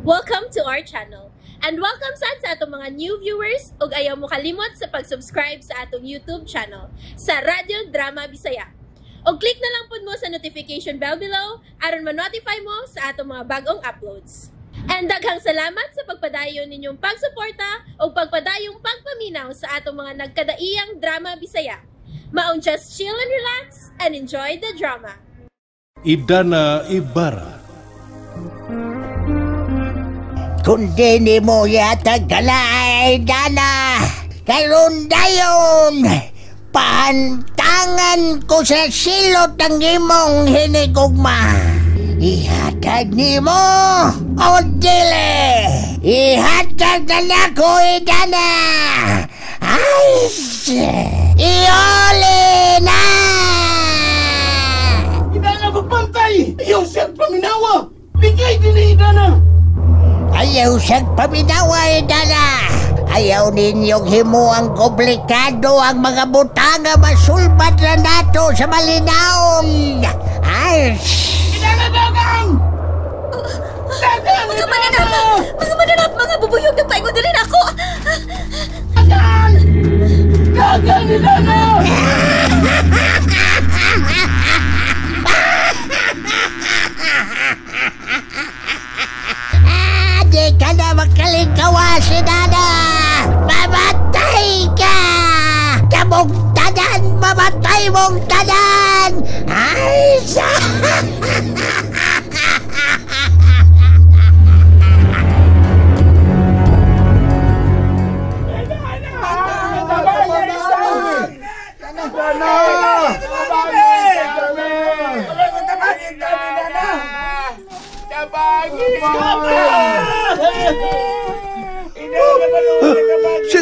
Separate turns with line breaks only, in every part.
Welcome to our channel. And welcome sa atong mga new viewers ug ayaw mo kalimot sa pag-subscribe sa atong YouTube channel sa Radio Drama Bisaya. O click na lang pud mo sa notification bell below aron ma-notify mo sa atong mga bagong uploads. And daghang salamat sa pagpadayon ninyong pagsuporta o pagpadayong pagpaminaw sa atong mga nagkadaiyang Drama Bisaya. Maun just chill and relax and enjoy the drama.
Idana Ibarra.
Kundi ni mo yata galay dana karon dayon pahantangan ko sa silot ng imong hinigugma. Ihatag ni mo o dili ihatag na nako idana ay ioli na
idana magpantay ayaw siyang paminawa bigay din idana.
Ayaw siyang paminawa, idana. Ayaw ninyong himuang komplikado ang mga butang nga masulbat na nato sa malinaon. Ay!
Idana, dagang! Dagang!
Mga mananap, mga bubuyog na paingon din ako.
Dagang! Dagang, idana!
Di ka na makalingkawa si Dada! Mamatay ka! Kamong tanan! Mamatay mong tanan! Ay!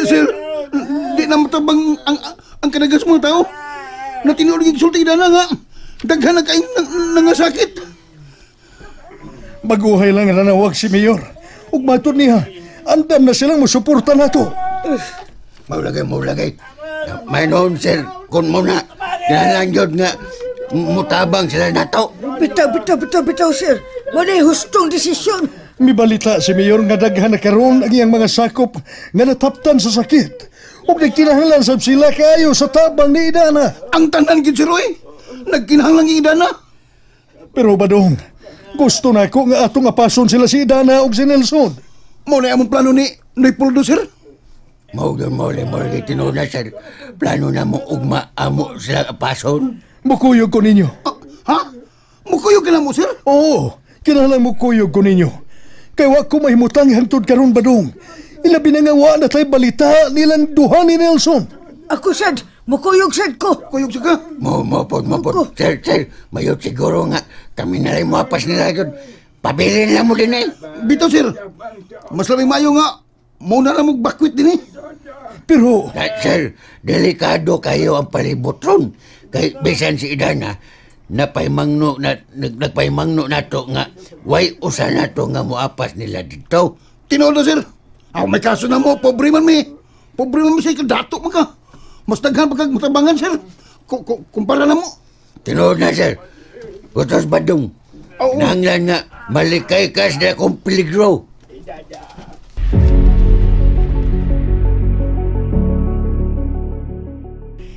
Sir, di na matabang ang kanagas mga tao. Natinuod yung sulti idana nga. Daghan na kaing nangasakit.
Maguhay lang na nawag si Mayor. Ug matod niya, andam na silang musuporta nato.
Maulagay. May noon, sir, kung muna, dinalang yun nga, mutabang sila nato.
Bitaw, sir. Manay hustong desisyon.
Mibalita si Mayor nga daghan na karon ang iyang mga sakop nga nataptan sa sakit. Ug nagkinahanglan sab sila kayo sa tabang ni idana.
Ang tanan gid si Roy. Nagkinahanglan yung idana.
Pero badong, gusto na ko nga atong apason sila si idana ug si Nelson.
Muna among plano ni Puldo, sir.
Mauli, tinuod na, sir. Plano na mo ugma amo sila apason.
Mukuyog ko ninyo.
Ha? Mukuyog ka na mo, sir?
Oo, kinahanglan mukuyog ko ninyo. Kaya wa ko mahimutang hangtod karon badong. Ilabi na nga wa na tayo balita nilang duha ni Nelson.
Ako, sad. Mukuyog, sad ko.
Kuyog siya ka?
Mapod. Sir, mayot siguro nga. Kami na rin mapas nila yun. Pabilin lang mo din eh.
Bitaw, sir. Mas labing mayo nga. Muna lang magbakwit din eh.
Pero...
Sir, delikado kayo ang palibot ron. Kay bisan si idana, nagpaimangno na to nga way usa na to nga muapas nila dito.
Tinuod na, sir. May kaso na mo. Pobre man siya ikadato man ka. Mas daghan pagkagmatabangan, sir. Kumpara na mo.
Tinuod na, sir. Utos badong. Nanglan nga malikay kas na akong peligro.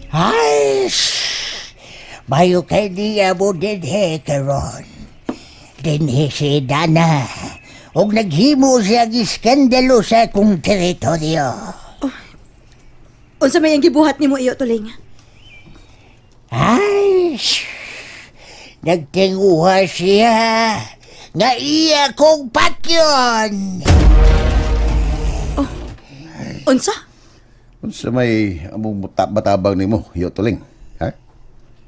Ay! Mayo kay niya mo dinhe karon. Dinhe si Dana. Og naghimo siya iskandalo sa akong teritoryo.
Unsa may ang gibuhat nimo iyo tuling?
Ay! Nagtinguha siya nga iya kong patyon.
Unsa?
Unsa may among matabang nimo, Yotoling? Ha?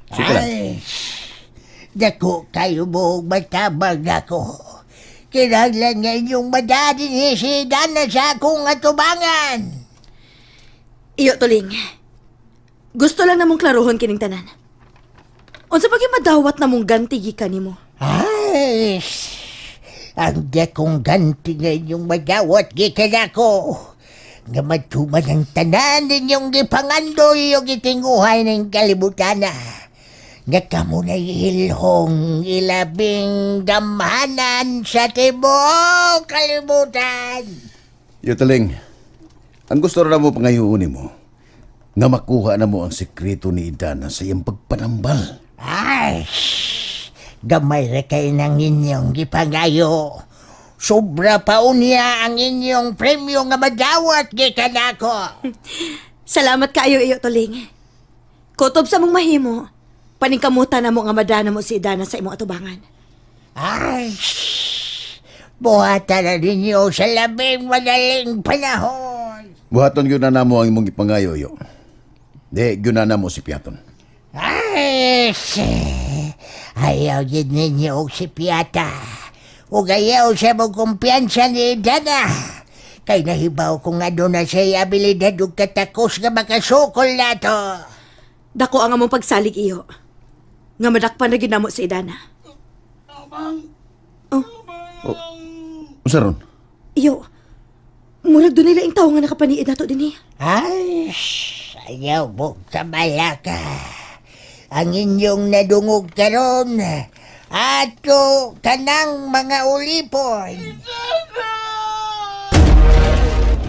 Sige lang.
Ay! Dako kayo mo matabang ako. Kinahanglan nga inyong madadin si Dana sa akong atubangan.
Iyo tuling. Gusto lang namong klaruhon kining tanan. Unsa pag madawat namong ganti gikan nimo?
Ay! Ang dakong ganti nga inyong madawat gikan ako. Nga matuman ang tanan ninyong gipangandoy o gitinguhay ng kalibutan na. nga kamo na ihilhong ilabing gamhanan sa tibuok kalibutan.
Yoteling, ang gusto na mo pangayuuni mo, nga makuha na mo ang sekreto ni Idana sa iyang pagpanambal.
Ay, gamay ra kay ng inyong gipangayo. Sobra pa unya ang inyong premyo nga madawat gikan ako.
Salamat kaayo iyo tuling. Kutob sa mong mahimo, paningkamutan na mo nga madana mo si Idana sa imong atubangan.
Ay, buhatan na ninyo sa labing madaling panahon.
Buhaton yun na mo ang imong ipangayo, yo. Di, yun na mo si Piaton.
Ay, ayaw din ninyo og si Piata. Ug ayaw siya mong kumpiyansa ni Idana. Kay nahibaw ko nga doon na siya abilidad ug katakos nga makasukol na to.
Dako ang among pagsalig iyo. Nga madakpan na ginamo si Idana.
Unsa ron?
Iyo, murag doon nila yung tao nga nakapaniid na to din eh.
Ay, ayaw mo kamala ka. Ang inyong nadungog karon ato kanang mga ulipon.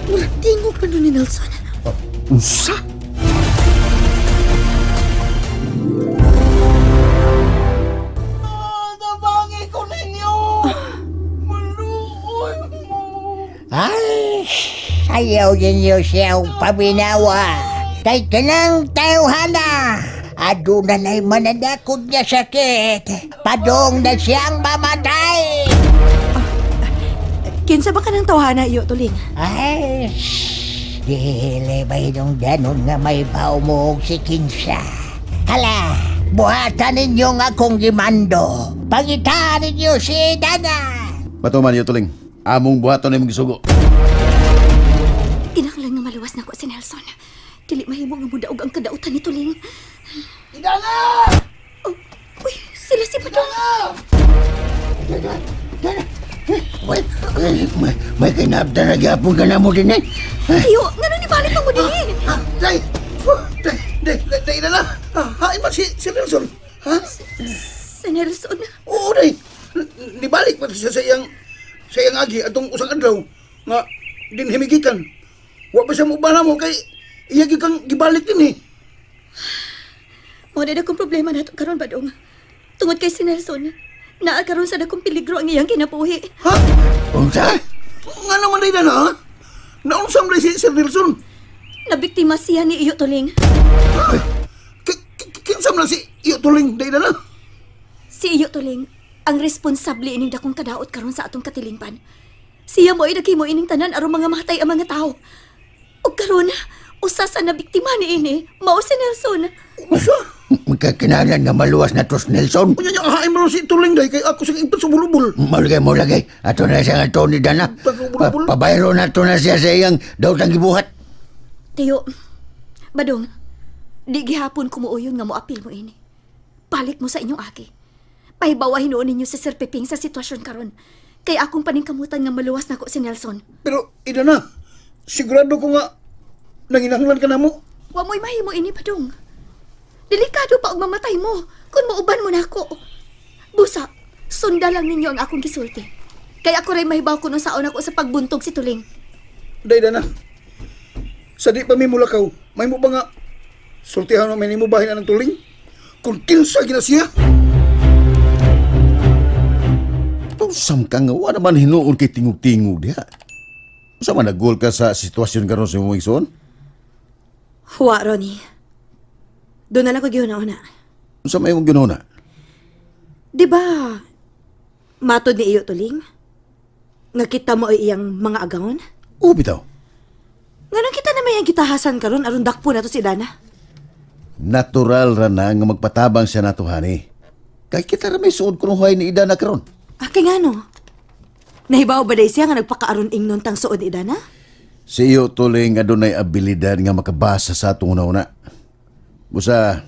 Murag tingog pa doon ni Nelson.
Unsa?
Ay, ayaw ninyo siyang paminawa. Kay kanang tauhana. Aduna na'y mananakod niya sakit. Padong na siyang mamatay.
Kinsa ba ka ng tawhana iyo, Tuling?
Ay, dili ba yung danon nga may baw mo si Kinsa? Hala, buhatan ninyo nga akong gimando. Pangitaan ninyo si Idana.
Patuman, Yoteling. Among buhaton na imong gisugo.
Inaklang nga maluwas na ko si Nelson. Dili mahimo nga mudaog ang kadautan ni Tuling.
Idana!
Oh, uy, sila si Padong.
May kinabda na gyapon ka na mo din eh.
Iyo, nga nung ibalik mo din eh.
Day, Idana! Hain mo si Nelson. Ha?
Si Nelson.
Oo, day. Nibalik pa siya sa iyang agi atong usang adlaw nga dinhimigikan. Wa pa siya mo bana mo kay iya kang gibalik din eh.
Mo na akong problema na ito karon Badong. Tungod kay si Nelson, naa karon sa dakong peligro ang iyang kinabuhi.
Ha?
Unsa?
Nga naman day na ha? Naunsam day si Sir Nelson.
Nabiktima siya ni Iyo Tuling.
Kinsam na si Iyo Tuling day na.
Si Iyo Tuling ang responsable ining dakong kadaot karon sa atong katilingpan. Siya mo ay naghimo ining tanan aron mga matay ang mga tao. O karon, usa sa nabiktima ni ini, mao si Nelson.
Usa?
Magkakinalan nga maluwas na tos Nelson.
Kunya niya ahain mo si Tuling day kay ako sa impet sa bulubul.
Mo lagay. Ato na siya nga to ni Dana. Pabayro na to na siya sa iyang daot ang gibuhat.
Tiyo, Badong, di gihapon kumuuyon nga moapil mo ini. Balik mo sa inyong aki. Pahibawahin noon ninyo si Sir Piping sa sitwasyon karon. Kay akong paningkamutan nga maluwas na ko si Nelson.
Pero, Idana, sigurado ko nga nanginahanglan ka na mo.
Wa mo'y mahimo ini, Badong. Delikado pa ang mamatay mo kung mauban mo na ako. Busa, sunda lang ninyo ang akong gisulti. Kaya ako rin mahibaw ko nung saon ako sa pagbuntog si Tuling.
Day, Dana, sa di pa may mulakaw, may mo ba nga sultihan mo may mo bahin ng Tuling? Kung kinsa ginasya?
Usam ka nga, wala naman hinuon kay tingog-tingog diha. Usa man nagul ka sa sitwasyon karon sa imong igsoon?
Huwa, Ronnie. Doon na lang ko gihuna-una.
Usa may imong ginuna?
Di ba, matod ni Iyo Tuling? Nga kita mo ay iyang mga agangon?
Oo, bitaw.
Nga nang kita na may ang gitahasan karon aron dakpo na to si Dana.
Natural ra na nga magpatabang siya nato hani. Kay kita ra may suod kuno huway ni Idana karon.
Kay nga no? Nahibaw ba day siya nga nagpakaaron ingnon tang suod ni Dana?
Si Iyo Tuling adunay abilidad nga makabasa sa atong una-una. Busa,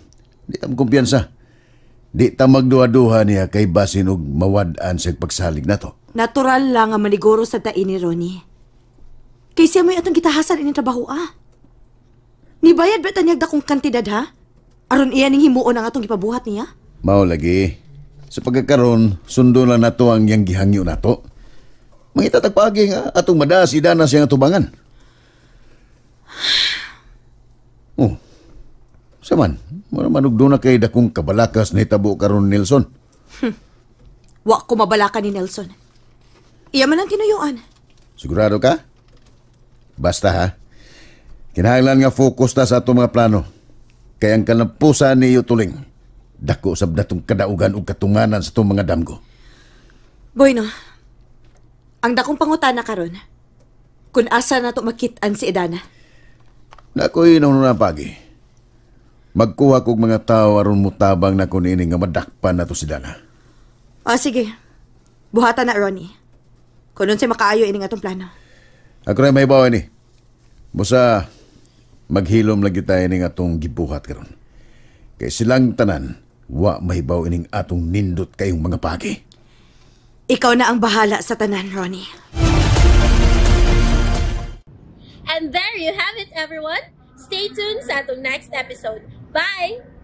di tam kumpiyansa. Di ta magduha-duha niya kay basin og mawad-an sa pagsalig nato.
Natural lang nga maniguro sa tain ni Ronnie. Kay siya may atong gitahasan ining trabaho Nibayad ba tanyag dakong kantidad ha?
Aron iya ning himuon ang atong ipabuhat niya?
Mao lagi. Sa pagkakaroon, sundo lang nato ang yang gihangyo nato. Mangita tagpagi nga atong madaas idana siyang atubangan. Oh. Saman, mura manugdo na kay dakong kabalakas na hitabo karon Nelson.
Wa ko mabalaka ni Nelson. Iya man ang kinuyuan.
Sigurado ka? Basta ha. Kinahanglan nga focus ta sa atong mga plano. Kaya ang kalampusan ni Tuling, dako sab datong kadaugan ug katunganan sa atong mga damgo.
Bueno, ang dakong pangutana karon, kung asa nato makit-an si Idana.
Nakoy nung pagi. Magkuha kog mga tao aron mutabang na kun ini nga madakpan nato si Dana.
Sige. Buhatan na, Ronnie. Kung nun siya makaayo ining atong plano.
Ako rin may bawa ni. Busa, maghilom lagi tayo ining atong gibuhat karon. Kay silang tanan, wa mahibaw ining atong nindot kayong mga pagi.
Ikaw na ang bahala sa tanan, Ronnie.
And there you have it, everyone. Stay tuned sa atong next episode. Bye!